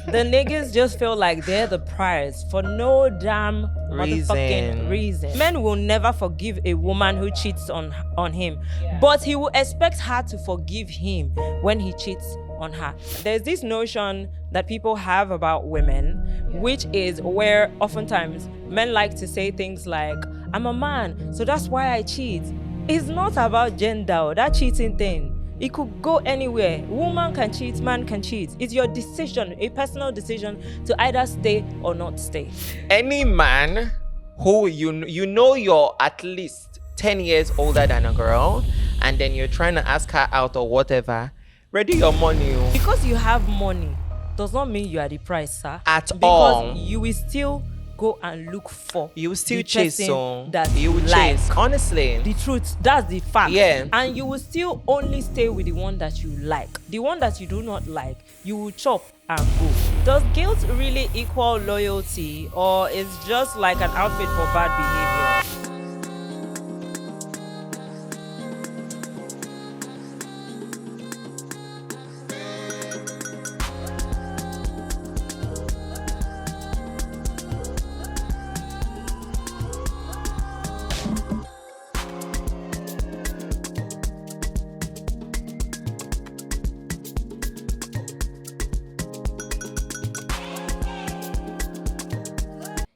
The niggas just feel like they're the prize for no damn motherfucking reason. Men will never forgive a woman who cheats on him, but he will expect her to forgive him when he cheats on her. There's this notion that people have about women, which is where oftentimes men like to say things like, I'm a man, so that's why I cheat. It's not about gender, that cheating thing. It could go anywhere. Woman can cheat, man can cheat. It's your decision, a personal decision to either stay or not stay. Any man who you know you're at least 10 years older than a girl, and then you're trying to ask her out or whatever, ready your money. Because you have money does not mean you are the price, sir. At all. Because you will still go and look for. You will still chase, so that you will chase. Honestly, the truth, that's the fact. Yeah. And you will still only stay with the one that you like. The one that you do not like, you will chop and go. Does guilt really equal loyalty, or is just like an outfit for bad behavior?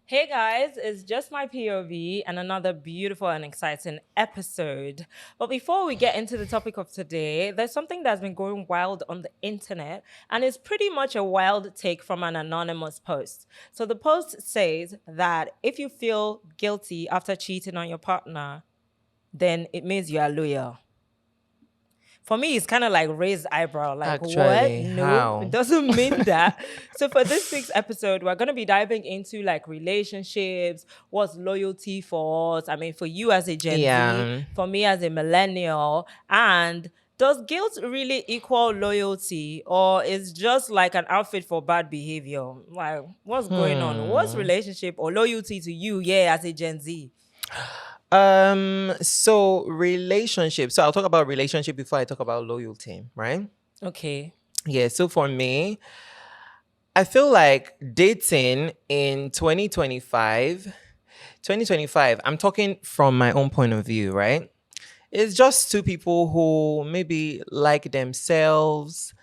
Hey guys, it's Just My POV and another beautiful and exciting episode. But before we get into the topic of today, there's something that's been going wild on the internet, and it's pretty much a wild take from an anonymous post. So the post says that if you feel guilty after cheating on your partner, then it means you are loyal. For me, it's kind of like raised eyebrow. Like, actually, what? No, how? it doesn't mean that. So for this week's episode, we're going to be diving into like relationships, what's loyalty for us. I mean, for you as a Gen Z, for me as a millennial, and does guilt really equal loyalty, or is just like an outfit for bad behavior? Like, what's going on? What's relationship or loyalty to you, as a Gen Z? So relationship. So I'll talk about relationship before I talk about loyalty, right? Okay. Yeah, so for me, I feel like dating in 2025, I'm talking from my own point of view, right? It's just two people who maybe like themselves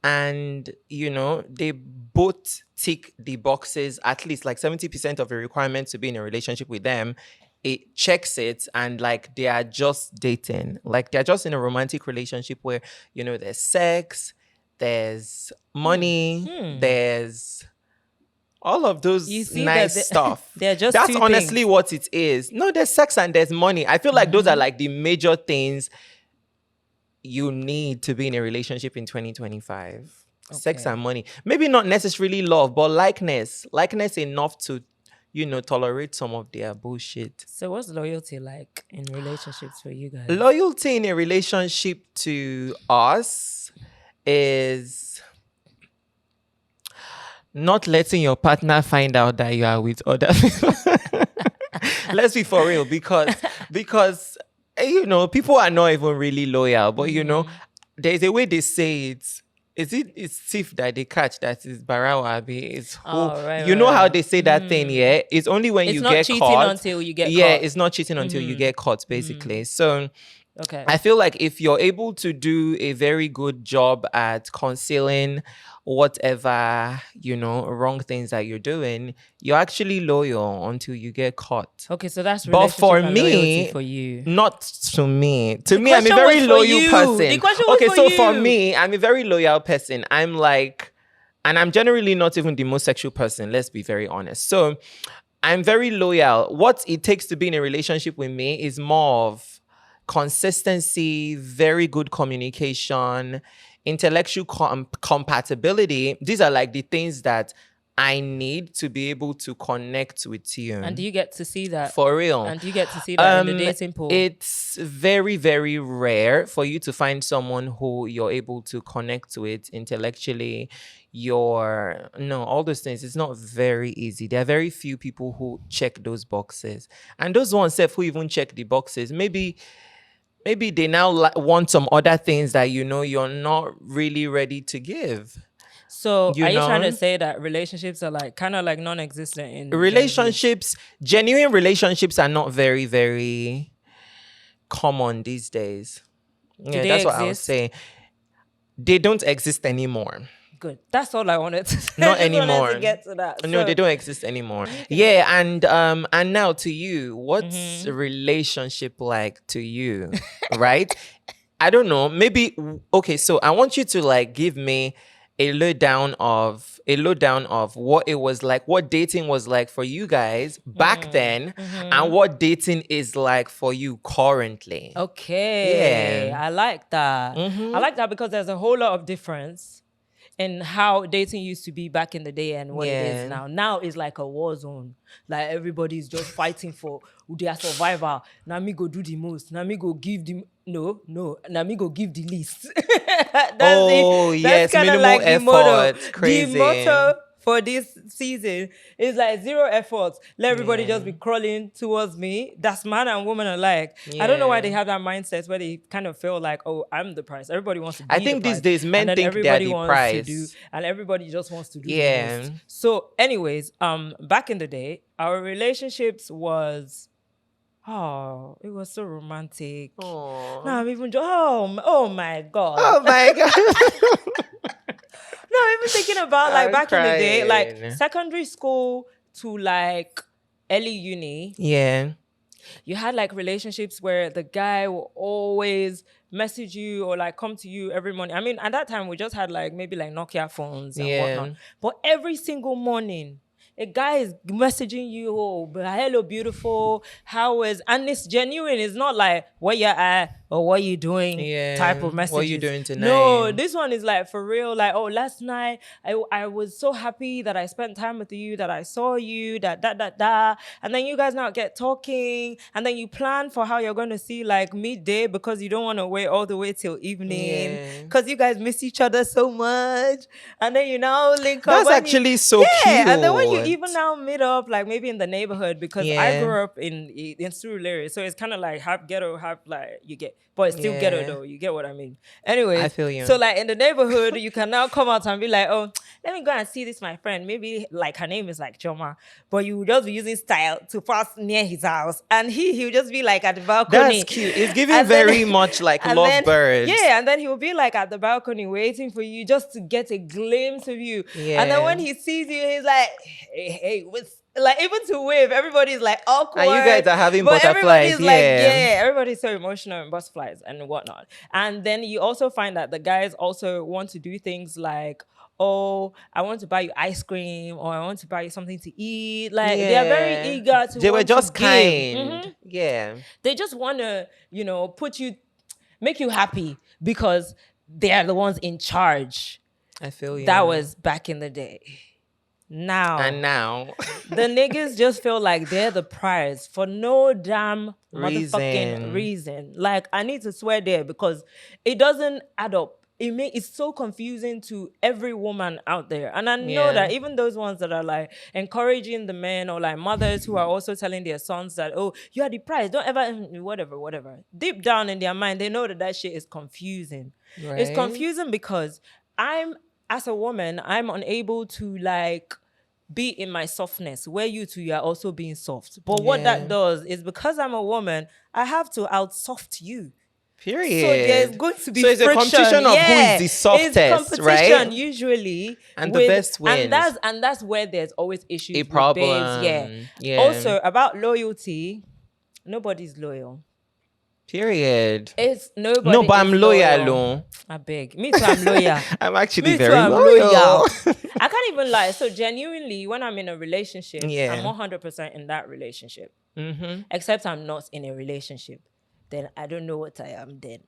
and, they both tick the boxes, at least like 70% of the requirements to be in a relationship with them. It checks it, and like they are just dating. Like they're just in a romantic relationship where, there's sex, there's money, there's all of those nice stuff. They're just That's honestly what it is. No, there's sex and there's money. I feel like those are like the major things you need to be in a relationship in 2025. Okay. Sex and money. Maybe not necessarily love, but likeness. Likeness enough to tolerate some of their bullshit. So what's loyalty like in relationships for you guys? Loyalty in a relationship to us is not letting your partner find out that you are with other people. Let's be for real, because people are not even really loyal, but there's a way they say it. It's thief that they catch that is barawa. It's how they say that thing, yeah? It's only when you get caught. It's not cheating until you get caught. Yeah, it's not cheating until you get caught, basically. So okay. I feel like if you're able to do a very good job at concealing whatever, wrong things that you're doing, you're actually loyal until you get caught. Okay, so that's relationship and loyalty for you. Not to me. To me, I'm a very loyal person. The question was for you. For me, I'm a very loyal person. I'm like, and I'm generally not even the most sexual person, let's be very honest. So I'm very loyal. What it takes to be in a relationship with me is more of consistency, very good communication, intellectual compatibility. These are like the things that I need to be able to connect with you. And do you get to see that? For real. And do you get to see that in the dating pool? It's very, very rare for you to find someone who you're able to connect with intellectually. All those things. It's not very easy. There are very few people who check those boxes. And those ones who even check the boxes, maybe they now want some other things that you're not really ready to give. So You are you trying to know? say that relationships are like kind of like non-existent in Gen Z? Relationships, genuine relationships are not very, very common these days. Do Yeah, they that's what I was exist? saying. They don't exist anymore. Good. That's all I wanted to say. I Not just wanted anymore. to get to that. No, they So don't exist anymore. you can Yeah, and now to you, what's a Mhm. relationship like to you? Right? I don't know. Maybe okay, so I want you to like give me a lowdown of what it was like, what dating was like for you guys back then, and what dating is like for you currently. Okay, Yeah. I like that. I Mm-hmm. like that because there's a whole lot of difference in how dating used to be back in the day and what it is Yeah. now. Now it's like a war zone. Like everybody's just fighting for their survival. Now me go do the most. Now me go give the no. Now me go give the least. Oh, That's yes, kind of minimal like the motto. effort. The Crazy. motto for this season is like zero effort. Let everybody just be Yeah. crawling towards me. That's man and woman alike. I don't know why they Yeah. have that mindset where they kind of feel like, oh, I'm the prize. Everybody wants to I be the think these prize. days And men then think they are everybody the wants to do, prize. and everybody just wants to do the Yeah. most. So, anyways, back in the day, our relationships was it was so romantic. Oh. Now I'm even oh my God. Oh my god. No, I'm even thinking about like I'm back in the day, like crying. secondary school to like early uni, Yeah. you had like relationships where the guy will always message you or like come to you every morning. I mean, at that time we just had like maybe like Nokia phones and whatnot. Yeah. But every single morning, a guy is messaging you, oh, hello, beautiful. How is, and it's genuine. It's not like where you're at or what you doing type Yeah. of What you messages. doing No, tonight? this one is like for real. Like, oh, last night I was so happy that I spent time with you, that I saw you, that. And then you guys now get talking, and then you plan for how you're going to see like midday because you don't want to wait all the way till evening Yeah. because you guys miss each other so much. And then you now link up. That's When you, actually so cute. and then when you even now meet up, like maybe in the neighborhood, because I Yeah. grew up in Surulere, so it's kind of like half ghetto, half like you get, but it's still ghetto Yeah. though. You get what I mean? I Anyways, feel you. so like in the neighborhood, you can now come out and be like, oh, let me go and see this my friend. Maybe like her name is like Choma, but you will just be using style to pass near his house, and he'll just be like at the balcony. That's cute. It's giving And then- very much like and then- lovebirds. Yeah, and then he will be like at the balcony waiting for you just to get a glimpse of you. Yeah. And then when he sees you, he's like, hey, what's like, even to wave, everybody's like awkward. And you guys are having but butterflies. everybody's like, Yeah. everybody's so emotional and butterflies and whatnot. And then you also find that the guys also want to do things like, oh, I want to buy you ice cream, or I want to buy you something to eat. Like they are very Yeah. eager to. They were want to just give. kind. Mhm. Yeah. They just want to, make you happy because they are the ones in charge. I feel you. That was back in the day. Now, And now. the niggas just feel like they're the prize for no damn motherfucking Reason. reason. Like, I need to swear there because it doesn't add up. It's so confusing to every woman out there. And I know Yeah. that even those ones that are like encouraging the men, or like mothers who are also telling their sons that, oh, you are the prize, don't ever, whatever. Deep down in their mind, they know that shit is confusing. It's Right? confusing because as a woman, I'm unable to like be in my softness where you are also being soft. But what Yeah. that does is, because I'm a woman, I have to outsoft you. Period. So there's going to be So it's a friction. competition of who is the It's softest, competition right? usually, And the best wins. And that's where there's always issues. A with problem. babes. Yeah. Also about loyalty, nobody's loyal. Period. It's nobody. No, but I'm is loyal. Oh. I beg. Me too, I'm loyal. I'm actually Me very too, I'm loyal. I can't even lie. So genuinely, when I'm in a relationship, Yeah. I'm 100% in that relationship. Mm-hmm. Except I'm not in a relationship. Then I don't know what I am then.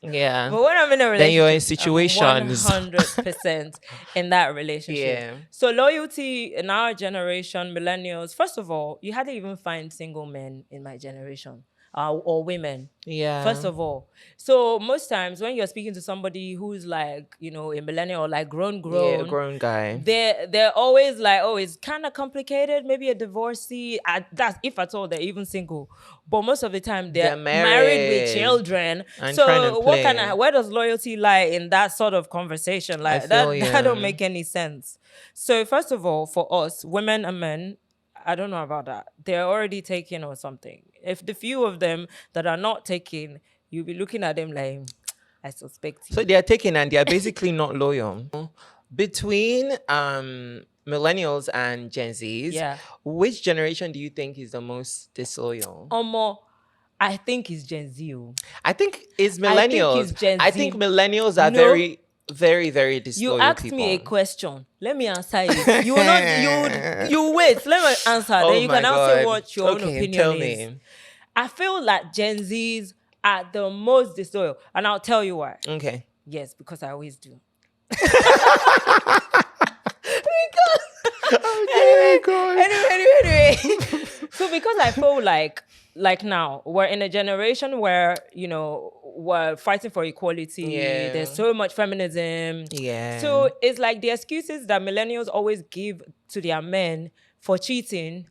Yeah. But when I'm in a relationship, Then you're in situations. I'm 100% in that relationship. Yeah. So loyalty in our generation, millennials, first of all, you hardly even find single men in my generation. or women. Yeah. First of all, so most times when you're speaking to somebody who's like, a millennial or like grown, Yeah, a grown guy. they're always like, oh, it's kind of complicated. Maybe a divorcee. That's if at all they're even single. But most of the time they're married with children. And so where does loyalty lie in that sort of conversation? Like that don't make any sense. So first of all, for us, women and men, I don't know about that. They're already taken or something. If the few of them that are not taken, you'll be looking at them like, I suspect you. So they are taken and they are basically not loyal. Between millennials and Gen Zs, which generation do you think is the most disloyal? I think it's Gen Z. I think it's millennials. I think millennials are very, very, very disloyal. You asked me a question. Let me answer it. You will not. You wait. Let me answer. Then you can now say what your own opinion is. I feel like Gen Zs are the most disloyal, and I'll tell you why. Okay. Yes, because I always do. Anyway. So because I feel like now we're in a generation where we're fighting for equality. Yeah. There's so much feminism. Yeah. So it's like the excuses that millennials always give to their men for cheating,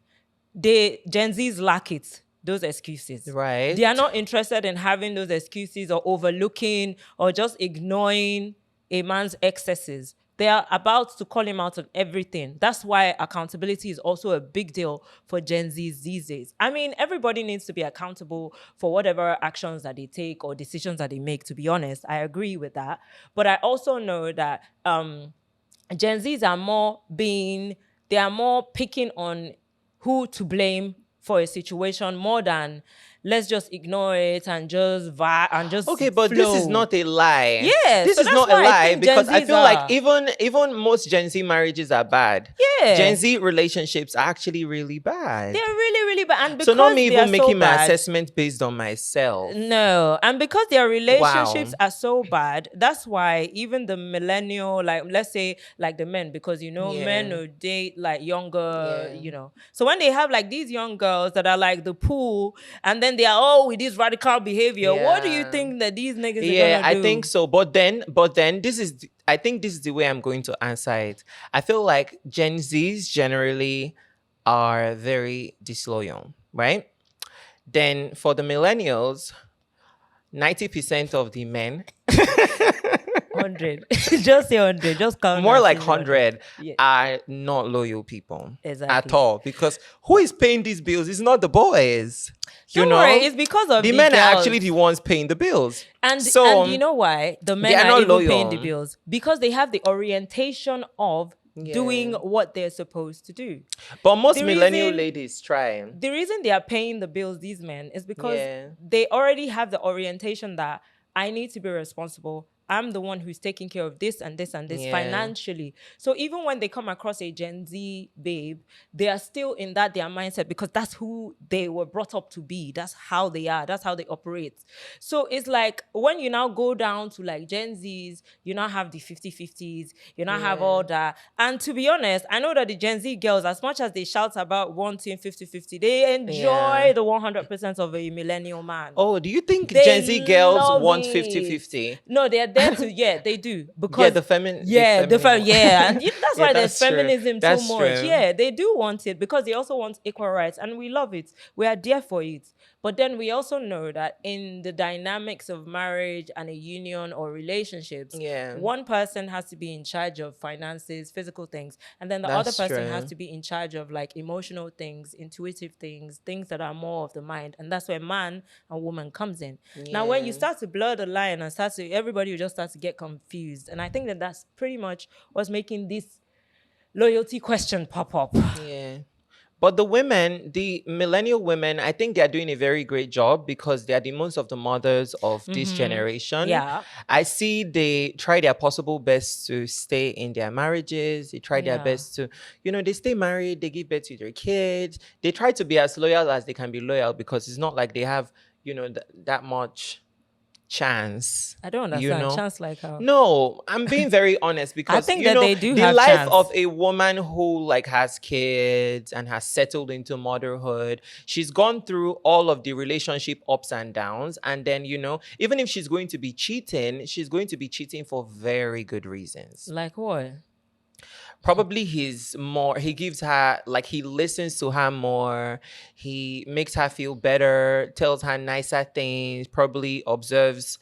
Gen Zs lack it. Those excuses. Right. They are not interested in having those excuses or overlooking or just ignoring a man's excesses. They are about to call him out on everything. That's why accountability is also a big deal for Gen Zs these days. I mean, everybody needs to be accountable for whatever actions that they take or decisions that they make, to be honest. I agree with that. But I also know that Gen Zs are more picking on who to blame for a situation more than let's just ignore it and just okay, but flow. This is not a lie. Yeah, this is not a lie because I feel like even most Gen Z marriages are bad. Yeah, Gen Z relationships are actually really bad. They're really, really bad, and because so not me even making my bad, assessment based on myself. No, and because their relationships are so bad, that's why even the millennial, like let's say like the men, because men will date like younger, So when they have like these young girls that are like the pool, and then they are all with this radical behavior. What do you think that these niggas are gonna do? Yeah, I think so. But then I think this is the way I'm going to answer it. I feel like Gen Zs generally are very disloyal, right? Then for the millennials, 90% of the men 100. Just say 100. Just count. More like 100 are not loyal people at all. Because who is paying these bills? It's not the boys. Don't worry, it's because of the men girls. Are actually the ones paying the bills. And you know why? The men are not even paying the bills. Because they have the orientation of doing what they're supposed to do. But most millennial ladies try. The reason they are paying the bills, these men, is because they already have the orientation that I need to be responsible. I'm the one who's taking care of this and this and this financially. So even when they come across a Gen Z babe, they are still in their mindset because that's who they were brought up to be. That's how they are. That's how they operate. So it's like when you now go down to like Gen Zs, you now have the 50-50s, you now have all that. And to be honest, I know that the Gen Z girls, as much as they shout about wanting 50-50, they enjoy the 100% of a millennial man. Oh, do you think Gen Z girls want 50-50? No, they're they do because the feminine. And that's why there's feminism so much. Yeah, they do want it because they also want equal rights, and we love it. We are there for it. But then we also know that in the dynamics of marriage and a union or relationships, one person has to be in charge of finances, physical things, and then the other person has to be in charge of like emotional things, intuitive things that are more of the mind, and that's where man and woman comes in. Now, when you start to blur the line and everybody will just start to get confused, and I think that that's pretty much what's making this loyalty question pop up. Yeah. But the women, the millennial women, I think they're doing a very great job because they're the most of the mothers of this generation. Yeah. I see they try their possible best to stay in their marriages. They try their best to, they stay married, they give birth to their kids. They try to be as loyal as they can be loyal because it's not like they have, that much chance. I don't You understand. know? Chance like how? No, I'm being very honest because think you that know they do the have life chance. of a woman who like has kids and has settled into motherhood. She's gone through all of the relationship ups and downs, and then you know, even if she's going to be cheating, she's going to be cheating for very good reasons. Like what? Probably he gives her, like, he listens to her more, he makes her feel better, tells her nicer things, probably observes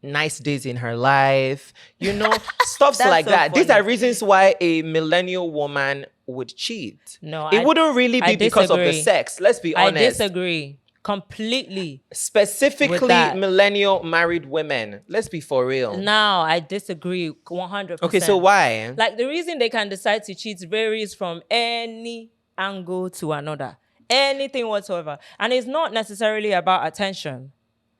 nice days in her life, you know, stuffs That's like so that. These funny. are reasons why a millennial woman would cheat. No, it wouldn't really be because of the disagree. sex. Let's be I honest. disagree completely. with Specifically, that. millennial married women. Let's be for real. Now, I disagree 100%. Okay, so why? Like, the reason they can decide to cheat varies from any angle to another. Anything whatsoever. And it's not necessarily about attention.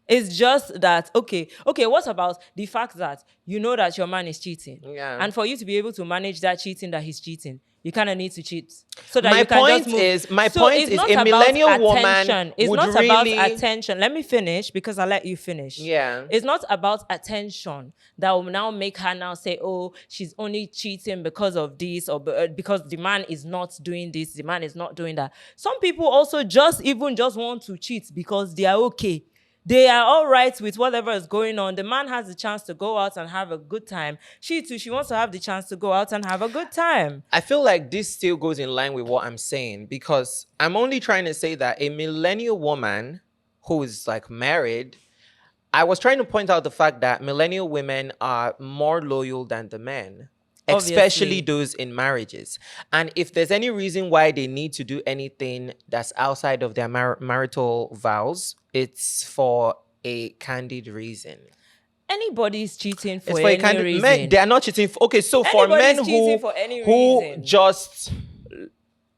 It's just that, okay, what about the fact that you know that your man is cheating? Yeah. And for you to be able to manage that cheating that he's cheating, you kind of need to cheat. So that My you can point just move. is- my So point it's is not a about millennial woman attention. It's would not really- about attention. Let me finish because I let you finish. Yeah. It's not about attention that will now make her now say, oh, she's only cheating because of this, or because the man is not doing this, the man is not doing that. Some people also just want to cheat because they are okay. They are all right with whatever is going on. The man has the chance to go out and have a good time. She too, she wants to have the chance to go out and have a good time. I feel like this still goes in line with what I'm saying, because I'm only trying to say that a millennial woman who is like married, I was trying to point out the fact that millennial women are more loyal than the men. Obviously. Especially those in marriages. And if there's any reason why they need to do anything that's outside of their marital vows, it's for a candid reason. Anybody's cheating for It's for any reason. Men, they are not cheating. Okay, so for Anybody's men cheating who, for any who reason. just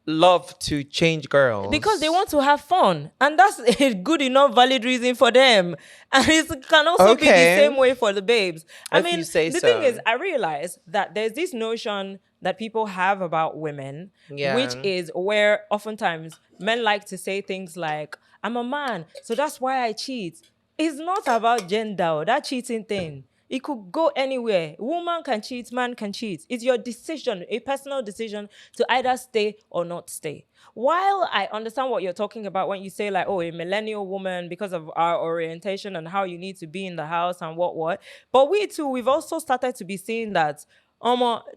love to change girls. Because they want to have fun. And that's a good enough valid reason for them. And it can also be the same way for the babes. I If mean, you say the so. thing is, I realize that there's this notion that people have about women, Yeah. which is where oftentimes men like to say things like, I'm a man, so that's why I cheat. It's not about gender, that cheating thing. It could go anywhere. Woman can cheat, man can cheat. It's your decision, a personal decision to either stay or not stay. While I understand what you're talking about when you say like, oh, a millennial woman because of our orientation and how you need to be in the house and what. But we too, we've also started to be seeing that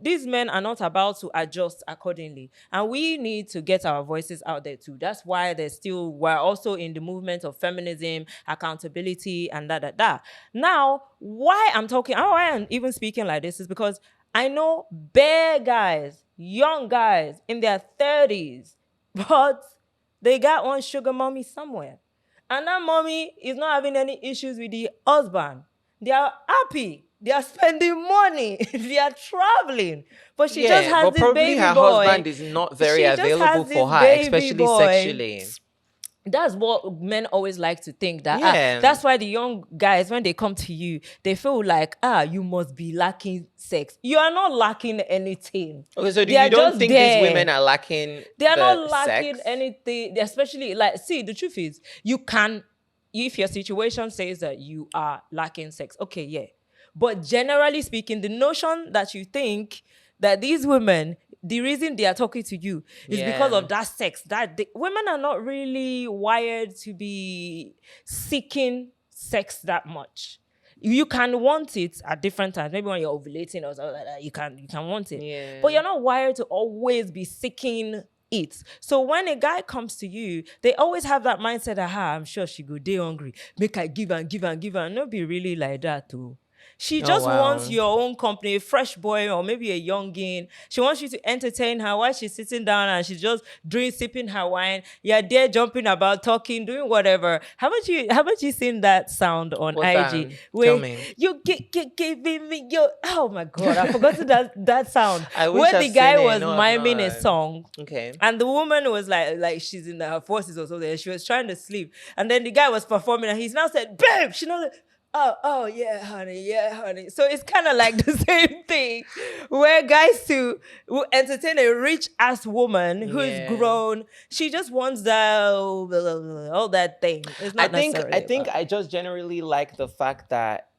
these men are not about to adjust accordingly. And we need to get our voices out there too. That's why we're also in the movement of feminism, accountability, and da. Now, why I'm even speaking like this is because I know bare guys, young guys in their 30s, but they got one sugar mommy somewhere. And that mommy is not having any issues with the husband. They are happy. They are spending money. They are traveling. But she just has this baby her boy. husband is not very She just available has for this her, baby especially boy. sexually. That's what men always like to think. That Yeah. that's why the young guys, when they come to you, they feel like, you must be lacking sex. You are not lacking anything. Okay, so They are you don't just think there. these women are lacking They are the not lacking sex? anything. Especially, like, see, the truth is, you can, if your situation says that you are lacking sex, okay, yeah. But generally speaking, the notion that you think that these women, the reason they are talking to you is because of that sex. Women are not really wired to be seeking sex that much. You can want it at different times. Maybe when you're ovulating or something like that, you can want it. Yeah. But you're not wired to always be seeking it. So when a guy comes to you, they always have that mindset that, I'm sure she go day hungry. Make I give and give and give and not be really like that too. She just wants your own company, a fresh boy or maybe a youngin. She wants you to entertain her while she's sitting down and she's just sipping her wine. You're there jumping about, talking, doing whatever. Haven't you seen that sound on What's IG? that? Where Tell me. you giving me your, oh my God, I forgot that sound. I wish Where I've the guy seen it. was No, I've miming a not. song. Okay. And the woman was like she's in her forces or something. She was trying to sleep. And then the guy was performing and he's now said, babe, she knows. oh yeah, honey, yeah, honey. So it's kind of like the same thing where guys too will entertain a rich ass woman who's grown. She just wants that all that thing. It's not necessarily. I just generally like the fact that,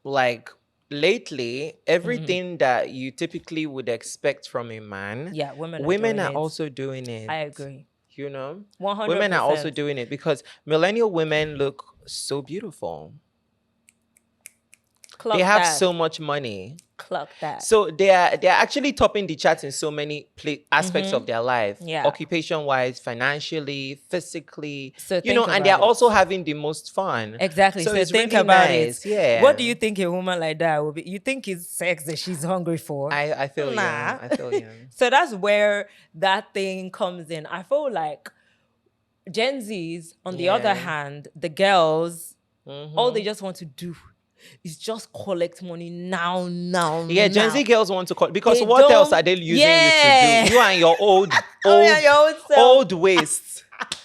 like, lately everything that you typically would expect from a man, Yeah, women are doing it. also doing it. I agree. You know, 100%. women are also doing it because millennial women look so beautiful. Clock they have that. so much money. Clock that. So they are actually topping the charts in so many aspects of their life. Yeah. Occupation wise, financially, physically. So you know, and they're also having the most fun. Exactly. So it's think really about nice. it. Yeah. What do you think a woman like that will be? You think it's sex that she's hungry for? I feel you. I feel you. So that's where that thing comes in. I feel like Gen Zs, on the other hand, the girls, all they just want to do is just collect money now. Yeah, Gen Z girls want to because They what else don't- are they using you to do? You and your old waste.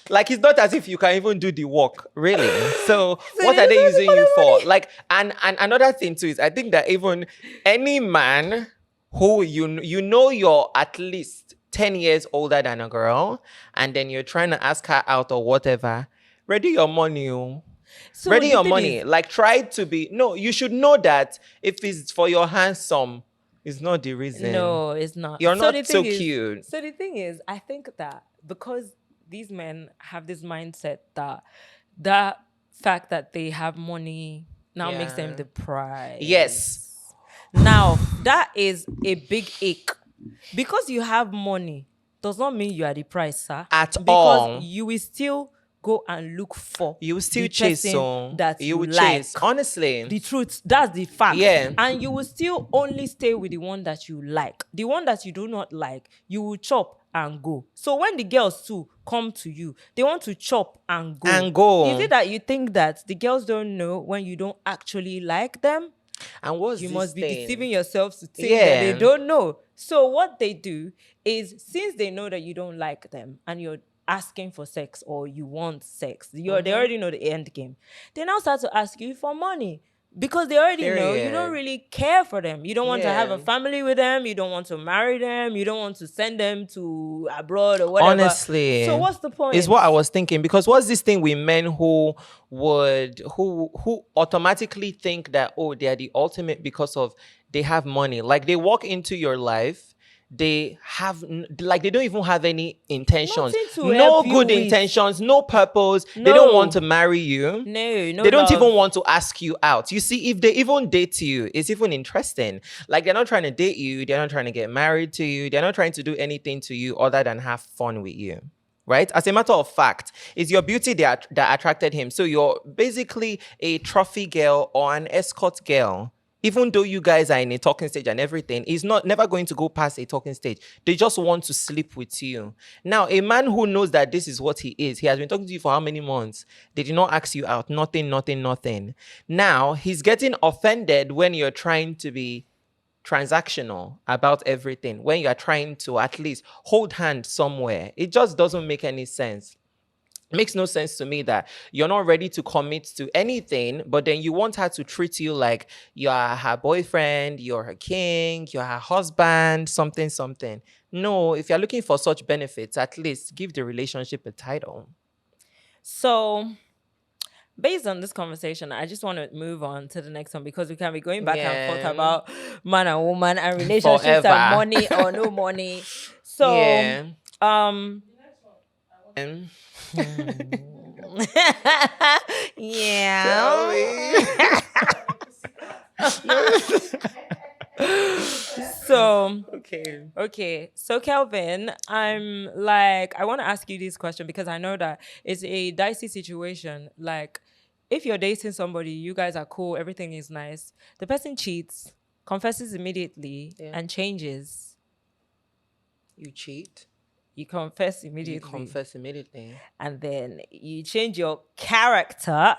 Like, it's not as if you can even do the work, really. So what are they using you for? Like, and another thing too is I think that even any man who you know you're at least 10 years older than a girl, and then you're trying to ask her out or whatever, ready your money. So ready the your thing money. is- Like, try to be. No, you should know that if it's for your handsome, it's not the reason. No, it's not. You're So not the so thing is- cute. So the thing is, I think that because these men have this mindset that the fact that they have money now makes them Yeah. the prize. Yes. Now, that is a big ache. Because you have money does not mean you are the prize, sir. At because all. you will still go and look for You will still the chase person so that you will like. chase. Honestly. The truth, that's the fact. Yeah. And you will still only stay with the one that you like. The one that you do not like, you will chop and go. So when the girls too come to you, they want to chop and go. And go. Is it that you think that the girls don't know when you don't actually like them? And what's You this must be thing? deceiving yourself to think Yeah. that they don't know. So what they do is, since they know that you don't like them and you're asking for sex or you want sex, they already know the end game. They now start to ask you for money because they already know you don't Period. really care for them. You don't want to have a Yeah. family with them. You don't want to marry them. You don't want to send them to abroad or whatever. Honestly, So what's the point? Is what I was thinking, because what's this thing with men who automatically think that, oh, they are the ultimate because of they have money. Like, they walk into your life, they have they don't even have any intentions, Nothing to no help you good with. intentions, no purpose. They No. don't want to marry you. No, They don't love. even want to ask you out. You see, if they even date you, it's even interesting. Like, they're not trying to date you. They're not trying to get married to you. They're not trying to do anything to you other than have fun with you. Right? As a matter of fact, it's your beauty that attracted him. So you're basically a trophy girl or an escort girl. Even though you guys are in a talking stage and everything, he's never going to go past a talking stage. They just want to sleep with you. Now, a man who knows that this is what he is, he has been talking to you for how many months? They did not ask you out. Nothing. Now, he's getting offended when you're trying to be transactional about everything, when you're trying to at least hold hands somewhere. It just doesn't make any sense. Makes no sense to me that you're not ready to commit to anything, but then you want her to treat you like you're her boyfriend, you're her king, you're her husband, something. No, if you're looking for such benefits, at least give the relationship a title. So, based on this conversation, I just want to move on to the next one because we can be going back and forth about man and woman and relationships Forever. and money or no money. So, Yeah. yeah. So, okay. So, Kelvin, I want to ask you this question because I know that it's a dicey situation. Like, if you're dating somebody, you guys are cool, everything is nice. The person cheats, confesses immediately, and changes. You cheat. You confess immediately. And then you change your character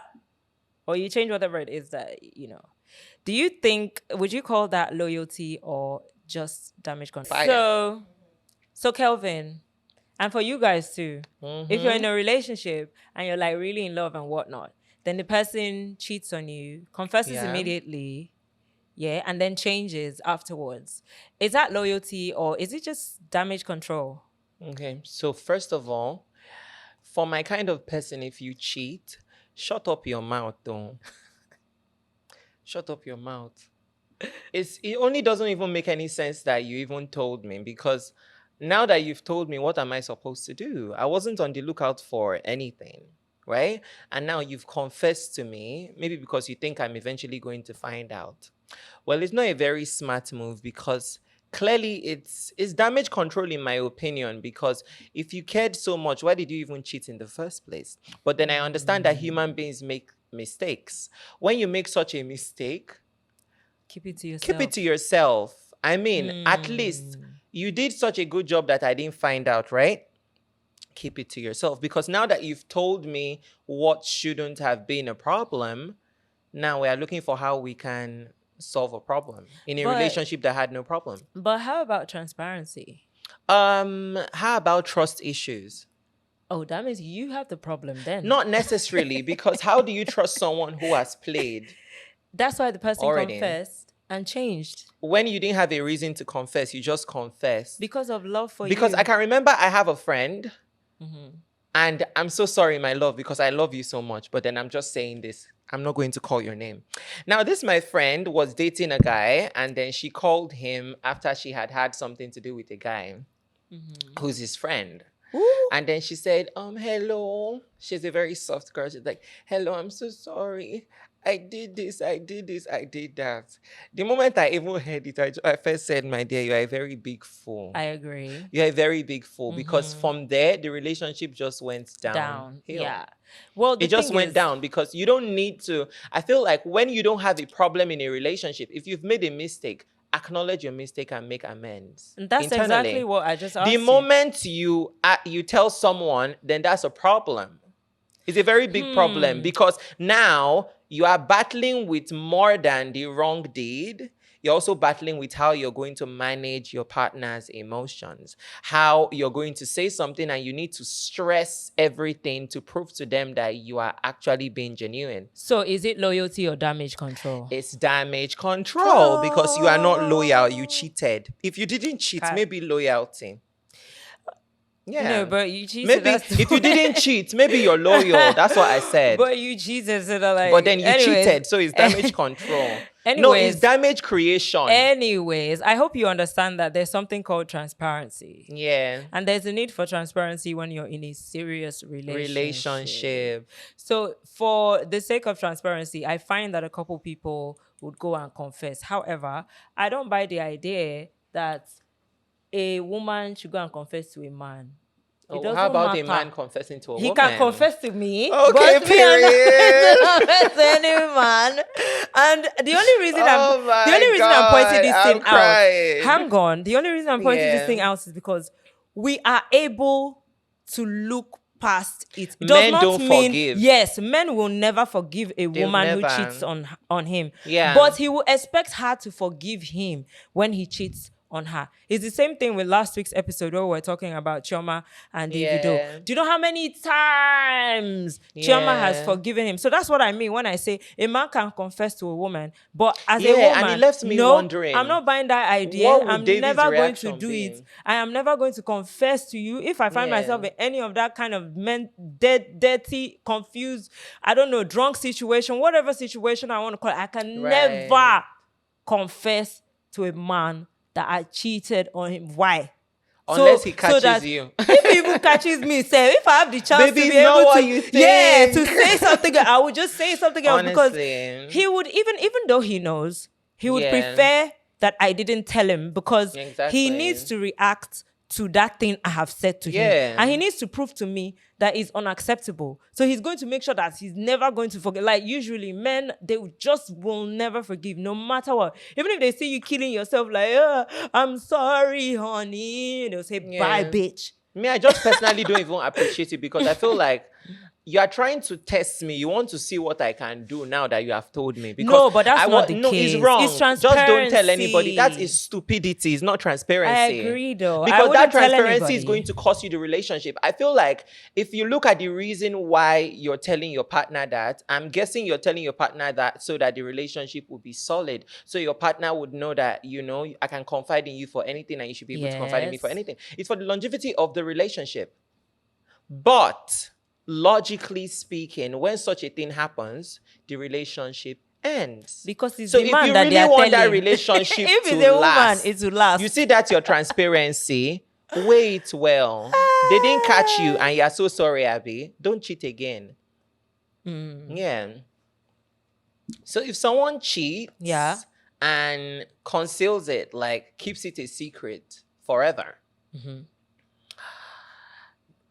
or you change whatever it is that, Do you think, would you call that loyalty or just damage control? So Kelvin, and for you guys too, if you're in a relationship and you're like really in love and whatnot, then the person cheats on you, confesses Yeah. immediately, yeah, and then changes afterwards. Is that loyalty or is it just damage control? Okay. So first of all, for my kind of person, if you cheat, shut up your mouth, though. Shut up your mouth. It only doesn't even make any sense that you even told me, because now that you've told me, what am I supposed to do? I wasn't on the lookout for anything, right? And now you've confessed to me, maybe because you think I'm eventually going to find out. Well, it's not a very smart move, because clearly it's damage control, in my opinion, because if you cared so much, why did you even cheat in the first place? But then I understand that human beings make mistakes. When you make such a mistake, Keep it to yourself. keep it to yourself. I mean, at least you did such a good job that I didn't find out, right? Keep it to yourself. Because now that you've told me what shouldn't have been a problem, now we are looking for how we can solve a problem in a relationship that had no problem. But how about transparency? How about trust issues? Oh, that means you have the problem then. Not necessarily, because how do you trust someone who has played? That's why the person Already. confessed and changed. When you didn't have a reason to confess, you just confessed. Because of love for you. Because I can remember I have a friend, and I'm so sorry, my love, because I love you so much. But then I'm just saying this. I'm not going to call your name. Now, this my friend was dating a guy, and then she called him after she had had something to do with a guy who's his friend. Ooh. And then she said, hello. She's a very soft girl. She's like, hello, I'm so sorry. I did this, I did that. The moment I even heard it, I first said, my dear, you are a very big fool. I agree. You're a very big fool, because from there, the relationship just went down. Yeah. Well, it just went down, because you don't need to. I feel like when you don't have a problem in a relationship, if you've made a mistake, acknowledge your mistake and make amends. And that's internally. Exactly what I just asked The moment you tell someone, then that's a problem. It's a very big problem, because now you are battling with more than the wrong deed. You're also battling with how you're going to manage your partner's emotions, how you're going to say something and you need to stress everything to prove to them that you are actually being genuine. So is it loyalty or damage control? It's damage control, because you are not loyal. You cheated. If you didn't cheat, maybe loyalty. Yeah. No, but you cheated. Maybe if you didn't cheat, maybe you're loyal. That's what I said. But you cheated, so like. But then you cheated, so it's damage control. No, it's damage creation. Anyways, I hope you understand that there's something called transparency. Yeah. And there's a need for transparency when you're in a serious relationship. So for the sake of transparency, I find that a couple people would go and confess. However, I don't buy the idea that a woman should go and confess to a man. How about a man confessing to a woman? He can confess to me. Okay, but period. Me, I'm not confess to any man. And the only reason I'm pointing this thing out. Hang on. The only reason I'm pointing this thing out is because we are able to look past it. Men don't forgive. Yes, men will never forgive a woman who cheats on him. Yeah. But he will expect her to forgive him when he cheats on her. It's the same thing with last week's episode where we were talking about Chioma and Davido. Do you know how many times Chioma has forgiven him? So that's what I mean when I say a man can confess to a woman, but as a woman, and it left me wondering. I'm not buying that idea. I'm never going to do it. I am never going to confess to you if I find myself in any of that kind of dirty, confused, I don't know, drunk situation, whatever situation I want to call it. I can never confess to a man that I cheated on him. Why? Unless he catches you. If he even catches me, say, if I have the chance to be able to, to say something, I would just say something else. Because he would, even though he knows, he would prefer that I didn't tell him, because he needs to react to that thing I have said to him. And he needs to prove to me that is unacceptable. So he's going to make sure that he's never going to forget. Like usually men, they just will never forgive no matter what. Even if they see you killing yourself, like, I'm sorry, honey. They'll say, bye, bitch. Me, I just personally don't even appreciate it, because I feel like you are trying to test me. You want to see what I can do now that you have told me. Because No, but that's not the no, case. it's wrong. It's Just don't tell transparency. anybody. That is stupidity. It's not transparency. I agree, though. I Because that wouldn't tell transparency is anybody. going to cost you the relationship. I feel like if you look at the reason why you're telling your partner that, I'm guessing you're telling your partner that so that the relationship will be solid. So your partner would know that, you know, I can confide in you for anything and you should be able to confide in me for Yes. anything. It's for the longevity of the relationship. But logically speaking, when such a thing happens, the relationship ends. Because it's So the if man you that really they are want that telling. relationship If to it's a last, woman, it will last. you see that's your transparency. Wait, well, they didn't catch you and you're so sorry, Abby. Don't cheat again. Yeah. So if someone cheats and conceals it, like keeps it a secret forever,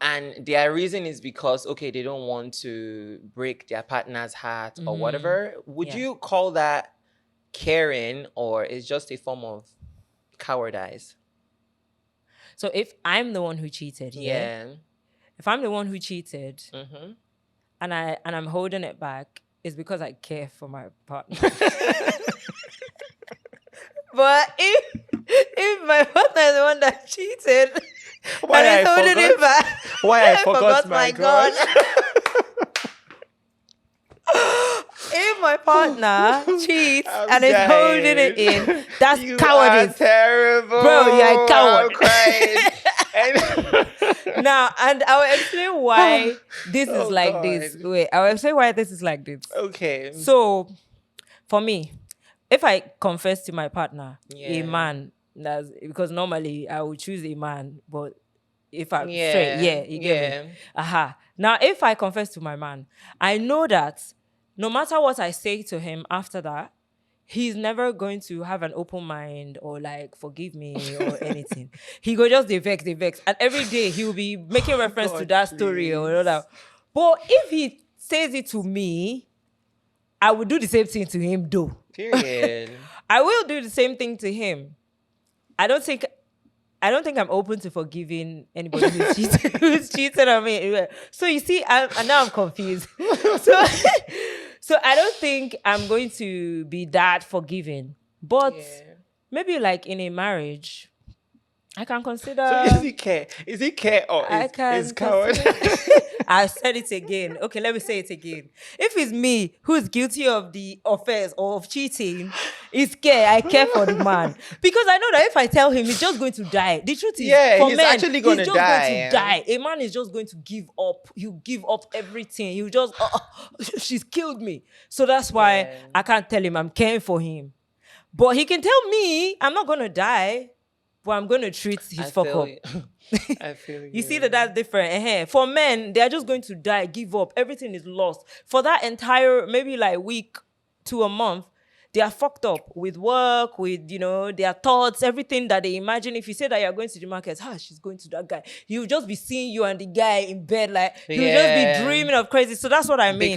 and their reason is because, okay, they don't want to break their partner's heart or whatever, would you call that caring, or is just a form of cowardice? So if I'm the one who cheated, if I'm the one who cheated, and I'm holding it back, it's because I care for my partner. But if my partner is the one that cheated, Why and I holding it back, Why I forgot my God. If my partner cheats I'm and is holding it dying. in, that's You cowardice. are terrible. Bro, you're a coward. I'm crying. Now, and I will explain why this is like God. this. Wait, I will explain why this is like this. Okay. So, for me, if I confess to my partner, a man, because normally I would choose a man, but if I'm straight, you get me. Now, if I confess to my man, I know that no matter what I say to him after that, he's never going to have an open mind or like forgive me or anything. He go just the vex. And every day he will be making reference to that story or whatever. But if he says it to me, I will do the same thing to him though. Period. I will do the same thing to him. I don't think I'm open to forgiving anybody who's cheated on me. So you see, now I'm confused. So I don't think I'm going to be that forgiving. But maybe like in a marriage, I can consider. So is he care? Is he care or is coward? I said it again. Okay, let me say it again. If it's me who is guilty of the offense or of cheating, it's care. I care for the man. Because I know that if I tell him, he's just going to die. The truth is, for he's men, actually going to just die. Going to die. A man is just going to give up. He'll give up everything. He'll just, she's killed me. So that's why I can't tell him I'm caring for him. But he can tell me I'm not going to die, but I'm going to treat his fuck up. I feel You see that's different. For men, they are just going to die, give up. Everything is lost. For that entire, maybe like week to a month, they are fucked up with work, with, their thoughts, everything that they imagine. If you say that you're going to the market, she's going to that guy. He'll just be seeing you and the guy in bed. Like, he'll just be dreaming of crazy. So that's what I mean. They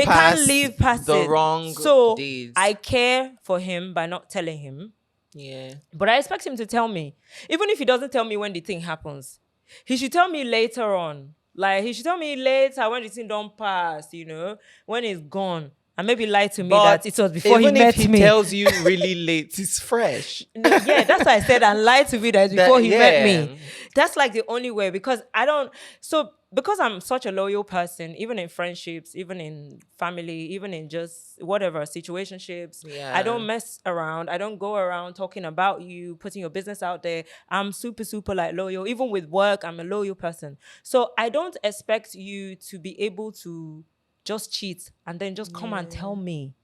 can't live past the it. wrong So deeds. I care for him by not telling him. Yeah. But I expect him to tell me. Even if he doesn't tell me when the thing happens, he should tell me later on. Like, he should tell me later when the thing don't pass, when it's gone. And maybe lie to me that it was before he met me. Even if he tells you really late, it's fresh. Yeah, that's why I said, and lie to me that it's before he met me. That's like the only way, because because I'm such a loyal person, even in friendships, even in family, even in just whatever, situationships, I don't mess around. I don't go around talking about you, putting your business out there. I'm super, super like loyal. Even with work, I'm a loyal person. So I don't expect you to be able to just cheat and then just come and tell me.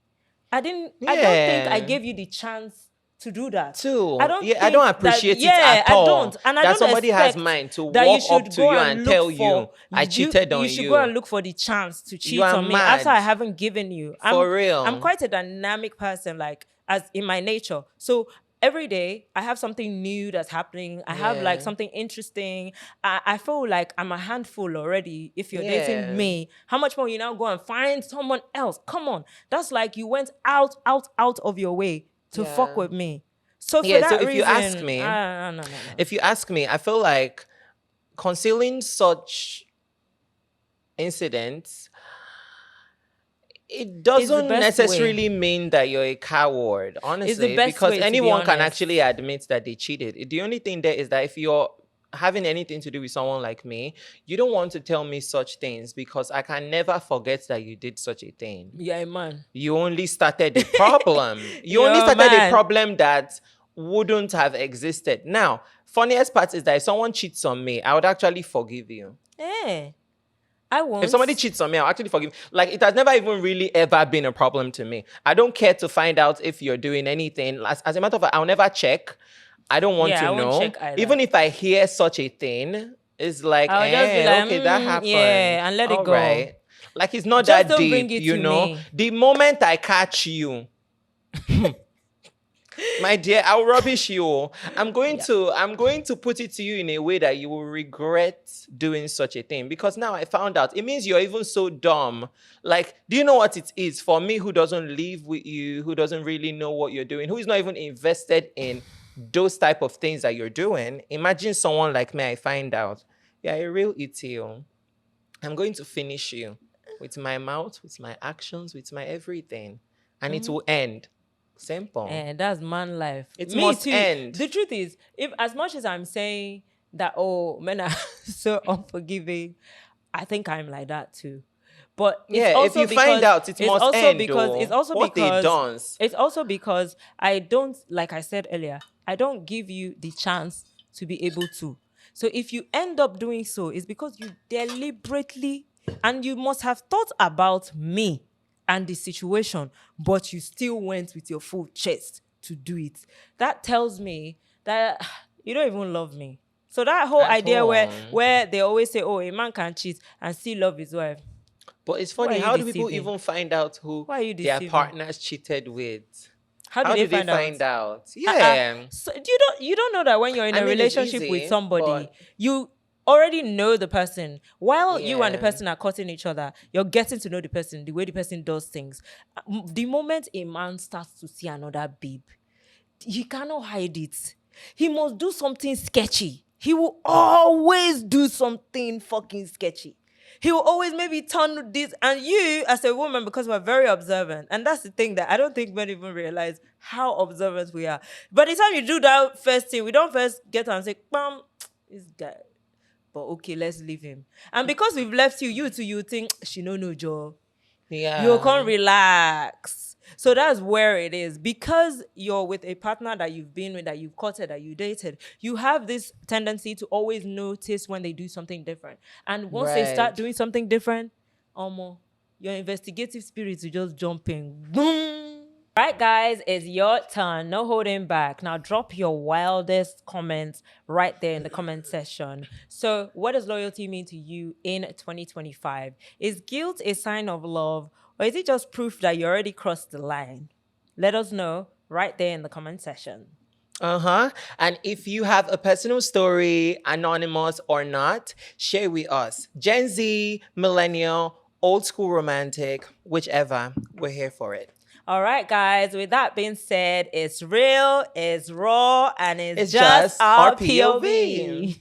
I don't think I gave you the chance to do that. I don't appreciate it at all. I don't. And I that don't somebody has expect mind to that walk up to you and tell you, I cheated on you. You should go and look for the chance to cheat on me mad. after I haven't given you. For real. I'm quite a dynamic person, like, as in my nature. So every day I have something new that's happening. I have like something interesting. I feel like I'm a handful already. If you're dating me, how much more you now go and find someone else? Come on. That's like you went out of your way to fuck with me. So for that reason, if you ask me, I feel like concealing such incidents, it doesn't necessarily mean that you're a coward, honestly, because anyone can actually admit that they cheated. The only thing there is that if you're having anything to do with someone like me, you don't want to tell me such things because I can never forget that you did such a thing. Yeah, man. You only started the problem. You only started a problem that wouldn't have existed. Now, funniest part is that if someone cheats on me, I would actually forgive you. I won't. If somebody cheats on me, I'll actually forgive. Like, it has never even really ever been a problem to me. I don't care to find out if you're doing anything. As a matter of fact, I'll never check. I don't want to know. Won't check either. Even if I hear such a thing, it's like, I'll just be like, okay, that happened. Yeah, and let it go. Right. Like, it's not just that deep, you know? Me. The moment I catch you, my dear, I'll rubbish you. I'm going to put it to you in a way that you will regret doing such a thing. Because now I found out, it means you're even so dumb. Like, do you know what it is for me who doesn't live with you, who doesn't really know what you're doing, who is not even invested in those type of things that you're doing? Imagine someone like me, I find out, yeah, a real ETO. I'm going to finish you with my mouth, with my actions, with my everything. And it will end. Simple. And that's man life. It must end. The truth is, if as much as I'm saying that, men are so unforgiving, I think I'm like that too. But it's also if you find out, it must end. It's also because I don't, like I said earlier, I don't give you the chance to be able to. So if you end up doing so, it's because you deliberately, and you must have thought about me and the situation, but you still went with your full chest to do it. That tells me that you don't even love me. So that whole idea where they always say, a man can cheat and still love his wife. But it's funny, how do people even find out who their partners cheated with? How do they find out? Yeah. So you don't know that when you're in a relationship with somebody, you already know the person. While you and the person are cutting each other, you're getting to know the person, the way the person does things. The moment a man starts to see another babe, he cannot hide it. He must do something sketchy. He will always do something fucking sketchy. He will always maybe turn this, and you as a woman, because we're very observant, and that's the thing that I don't think men even realize how observant we are. By the time you do that first thing, we don't first get and say, bam, this guy. But okay, let's leave him. And because we've left you think she no job. Yeah. You can't relax. So that's where it is. Because you're with a partner that you've been with, that you've courted, that you dated, you have this tendency to always notice when they do something different. And once they start doing something different, your investigative spirit will just jump in. Boom. All right, guys, it's your turn. No holding back. Now drop your wildest comments right there in the comment section. So what does loyalty mean to you in 2025? Is guilt a sign of love, or is it just proof that you already crossed the line? Let us know right there in the comment section. And if you have a personal story, anonymous or not, share with us. Gen Z, millennial, old school romantic, whichever, we're here for it. All right, guys, with that being said, it's real, it's raw, and it's just our POV.